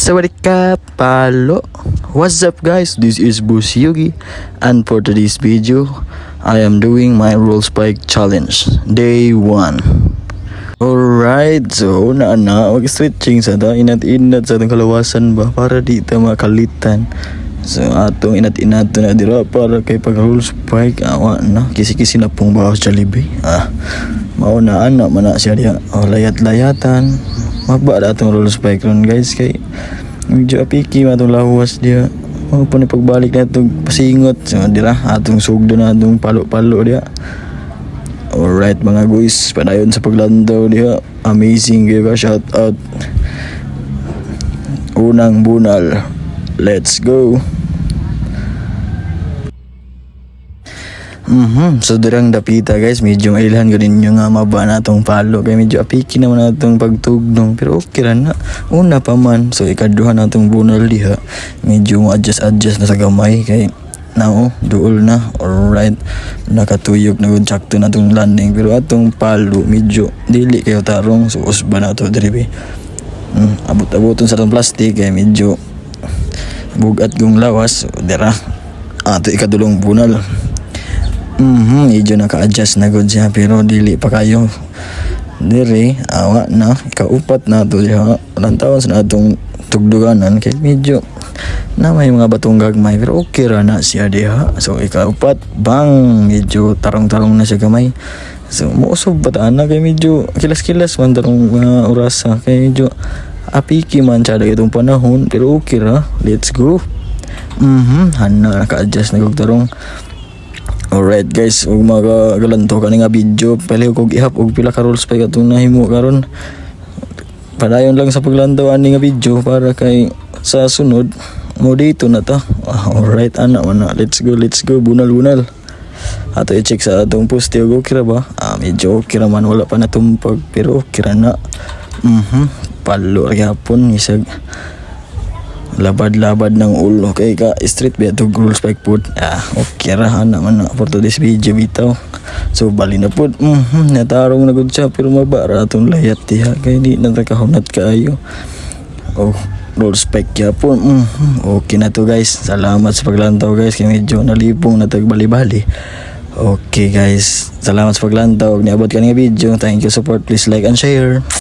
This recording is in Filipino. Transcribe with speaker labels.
Speaker 1: Sawadee palo. What's up guys, this is Boss Yugi, and for today's video I am doing my roll spike challenge day 1. Alright, so una mag-stretching sa ta, inat-inat sa atong kalawasan ba para di ta makalitan. So atong inat-inat na dira para kay pag roll spike awa na kisi-kisi na pong bawas Jollibee. Mauna ana man na siya diha. Layat-layatan. Maba na atong roll spike ron guys kay medyo apiki matong lawas diha. O pa ni pagbalik na itong pasingot. So dira atong sugdo na atong palo-palo diha. Alright mga guys, padayon sa paglantaw diha. Amazing kayo ka, shout out. Unang bunal. Let's go. So durang dapita guys, medyo mailhan ko rin yung maba na itong palo. Kaya medyo apiki naman na itong pagtugnong. Pero okay rin na. Una pa man. So ikaduha na itong bunal diha. Medyo ma-adjust na sa gamay. Kaya now, duol na. Alright. Nakatuyog na sakto na itong landing. Pero atong palo, medyo dili kayo tarong. So usba na ito diribi. Abot-aboton sa itong plastic. Kaya medyo bugat kong lawas. So dira. Ito ikadulong bunal. Medyo naka-adjust na good siya pero dili pa kayo. Diri, awa na. Ikaupat na ito siya. Walang taon sa natong tugduganan. Kaya medyo na may mga batong gagmay pero okay ra na siya diha. So ikaupat, bang! Medyo tarong-tarong na siya gamay. So muusob bataan na kaya medyo kilas-kilas man tarong orasa. Kaya medyo apiki man siya itong panahon pero okay ra. Let's go. Hana naka-adjust na kong tarong. Alright guys, ug magalanto kani nga video, pali ko ihap og pila ka roll spike atong nahimo karon. Padayon lang sa paglantaw ani nga video para kay sa sunod mo dito na ta. Alright ana man na. Let's go bunal. Ato i-check sa atong poste og okay ra ba? Medyo okay ra man, wala pa natumpag pero okay ra na. Palo gyapon isag labad-labad ng ulo kay ka street ba to roll spike pod. Okay ra naman na for today's video bitaw. So bali na pod. Natarong na gud siya pero mabara atong layat diha kay di na kahunat kaayo. Roll spike yapon. Okay na to guys. Salamat sa paglantaw guys kay medyo nalipong na tagbali-bali. Okay guys, salamat sa paglantaw. Niabot ka nga video. Thank you support. Please like and share.